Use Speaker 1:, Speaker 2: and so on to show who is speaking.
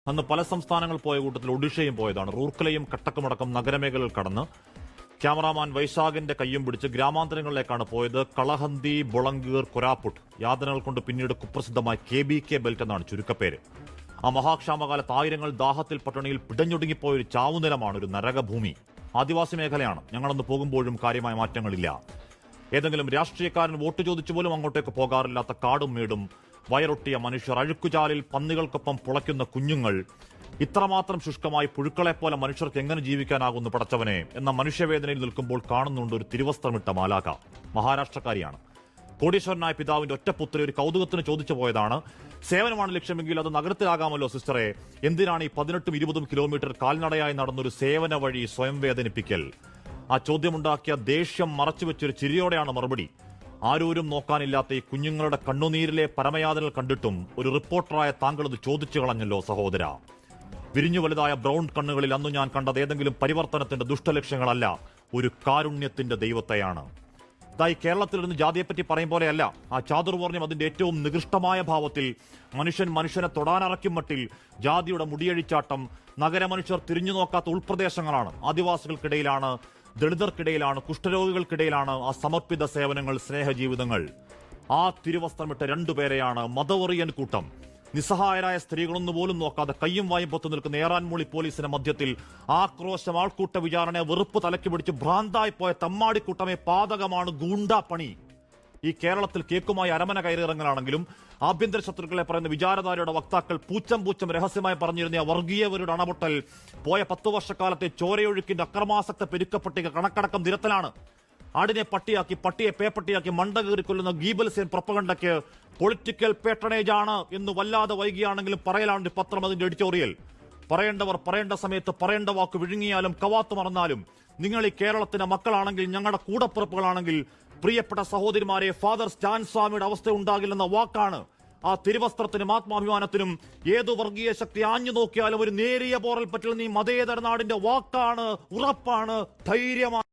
Speaker 1: അന്ന് പല സംസ്ഥാനങ്ങൾ പോയ കൂട്ടത്തിൽ ഒഡീഷയും പോയതാണ്. റൂർക്കലയും കട്ടക്കുമടക്കം നഗരമേഖലകൾ കടന്ന് ക്യാമറാമാൻ വൈശാഖിന്റെ കയ്യും പിടിച്ച് ഗ്രാമാന്തരങ്ങളിലേക്കാണ് പോയത്. കളഹന്തി, ബൊളങ്കീർ, കൊരാപ്പുട്ട് യാതനകൾ കൊണ്ട് പിന്നീട് കുപ്രസിദ്ധമായ KBK ബെൽറ്റ് എന്നാണ് ചുരുക്കപ്പേര്. ആ മഹാക്ഷാമകാലത്ത് ആയിരങ്ങൾ ദാഹത്തിൽ പട്ടിണിയിൽ പിടഞ്ഞൊടുങ്ങിപ്പോയ ഒരു ചാവുനിലമാണ്, ഒരു നരകഭൂമി. ആദിവാസി മേഖലയാണ്. ഞങ്ങളന്ന് പോകുമ്പോഴും കാര്യമായ മാറ്റങ്ങളില്ല. ഏതെങ്കിലും രാഷ്ട്രീയക്കാരൻ വോട്ട് ചോദിച്ചു പോലും അങ്ങോട്ടേക്ക് പോകാറില്ലാത്ത കാടും മേടും, വയറൊട്ടിയ മനുഷ്യർ, അഴുക്കുചാലിൽ പന്നികൾക്കൊപ്പം പുളയ്ക്കുന്ന കുഞ്ഞുങ്ങൾ, ഇത്രമാത്രം ശുഷ്കമായി പുഴുക്കളെപ്പോലെ മനുഷ്യർക്ക് എങ്ങനെ ജീവിക്കാനാകുന്നു പടച്ചവനെ എന്ന മനുഷ്യവേദനയിൽ നിൽക്കുമ്പോൾ കാണുന്നുണ്ട് ഒരു തിരുവസ്ത്രമിട്ട മാലാക. മഹാരാഷ്ട്രക്കാരിയാണ്. കോടീശ്വരനായ പിതാവിന്റെ ഒറ്റപുത്രി ഒരു കൗതുകത്തിന് ചോദിച്ചു പോയതാണ്. സേവനമാണ് ലക്ഷ്യമെങ്കിൽ അത് നഗരത്തിലാകാമല്ലോ സിസ്റ്ററെ, എന്തിനാണ് ഈ 18-20 കിലോമീറ്റർ കാൽനടയായി നടന്നൊരു സേവന വഴി സ്വയം വേദനിപ്പിക്കൽ? ആ ചോദ്യമുണ്ടാക്കിയ ദേഷ്യം മറച്ചുവെച്ചൊരു ചിരിയോടെയാണ് മറുപടി. ആരോരും നോക്കാനില്ലാത്ത ഈ കുഞ്ഞുങ്ങളുടെ കണ്ണുനീരിലെ പരമയാതനകൾ കണ്ടിട്ടും ഒരു റിപ്പോർട്ടറായ താങ്കൾ ഇത് ചോദിച്ചു കളഞ്ഞല്ലോ സഹോദര. വിരിഞ്ഞു വലുതായ ബ്രൗൺ കണ്ണുകളിൽ അന്നു ഞാൻ കണ്ടത് ഏതെങ്കിലും പരിവർത്തനത്തിന്റെ ദുഷ്ടലക്ഷ്യങ്ങളല്ല, ഒരു കാരുണ്യത്തിന്റെ ദൈവത്തെയാണ്. ഇതായി കേരളത്തിൽ നിന്ന് ജാതിയെപ്പറ്റി പറയും പോലെയല്ല. ആ ചാതുർവർണ്ണ്യം അതിന്റെ ഏറ്റവും നികൃഷ്ടമായ ഭാവത്തിൽ മനുഷ്യനെ തൊടാനറയ്ക്കും മട്ടിൽ ജാതിയുടെ മുടിയഴിച്ചാട്ടം. നഗരമനുഷ്യർ തിരിഞ്ഞു നോക്കാത്ത ഉൾപ്രദേശങ്ങളാണ്, ആദിവാസികൾക്കിടയിലാണ്, ദളിതർക്കിടയിലാണ്, കുഷ്ഠരോഗികൾക്കിടയിലാണ് ആ സമർപ്പിത സേവനങ്ങൾ, സ്നേഹജീവിതങ്ങൾ. ആ തിരുവസ്ത്രമിട്ട രണ്ടുപേരെയാണ് മതവെറിയൻ കൂട്ടം, നിസ്സഹായരായ സ്ത്രീകളൊന്നു പോലും നോക്കാതെ കയ്യും വായും പൊത്തു നിൽക്കുന്ന ഏറാൻമൂളി പോലീസിന്റെ മധ്യത്തിൽ ആക്രോശം, ആൾക്കൂട്ട വിചാരണ, വെറുപ്പ് തലയ്ക്ക് പിടിച്ച് ഭ്രാന്തായി പോയ തമ്മാടിക്കൂട്ടമേ പാതകമാണ്, ഗൂണ്ടാപ്പണി. ഈ കേരളത്തിൽ കേക്കുമായി അരമന കയറിയിറങ്ങലാണെങ്കിലും ആഭ്യന്തര ശത്രുക്കളെ പറയുന്ന വിചാരധാരയുടെ വക്താക്കൾ പൂച്ചം രഹസ്യമായി പറഞ്ഞിരുന്ന വർഗീയവരുടെ അണപൊട്ടൽ പോയ 10 വർഷക്കാലത്തെ ചോരയൊഴുക്കിന്റെ അക്രമാസക്ത പെരുക്കപ്പട്ടിക കണക്കടക്കം നിരത്തലാണ്. ആടിനെ പട്ടിയാക്കി, പട്ടിയെ പേപ്പട്ടിയാക്കി മണ്ട കീറിക്കൊല്ലുന്ന ഗീബൽസിയൻ പ്രൊപ്പഗണ്ടയ്ക്ക് പൊളിറ്റിക്കൽ പേട്രണേജ് ആണ് എന്ന് വല്ലാതെ വൈകിയാണെങ്കിലും പറയലാണ് പത്രം അതിന്റെ എഡിറ്റോറിയൽ. പറയേണ്ടവർ പറയേണ്ട സമയത്ത് പറയേണ്ട വാക്ക് വിഴുങ്ങിയാലും കവാത്ത് മറന്നാലും നിങ്ങൾ ഈ കേരളത്തിന്റെ മക്കളാണെങ്കിൽ, ഞങ്ങളുടെ കൂടപ്പിറപ്പുകളാണെങ്കിൽ, പ്രിയപ്പെട്ട സഹോദരിമാരെ, ഫാദർ സ്റ്റാൻ സ്വാമിയുടെ അവസ്ഥ ഉണ്ടാകില്ലെന്ന വാക്കാണ് ആ തിരുവസ്ത്രത്തിനും ആത്മാഭിമാനത്തിനും ഏതു വർഗീയ ശക്തി ആഞ്ഞു നോക്കിയാലും ഒരു നേരിയ പോറൽ പറ്റിൽ നീ മതേതര നാടിന്റെ വാക്കാണ്, ഉറപ്പാണ്, ധൈര്യമാണ്.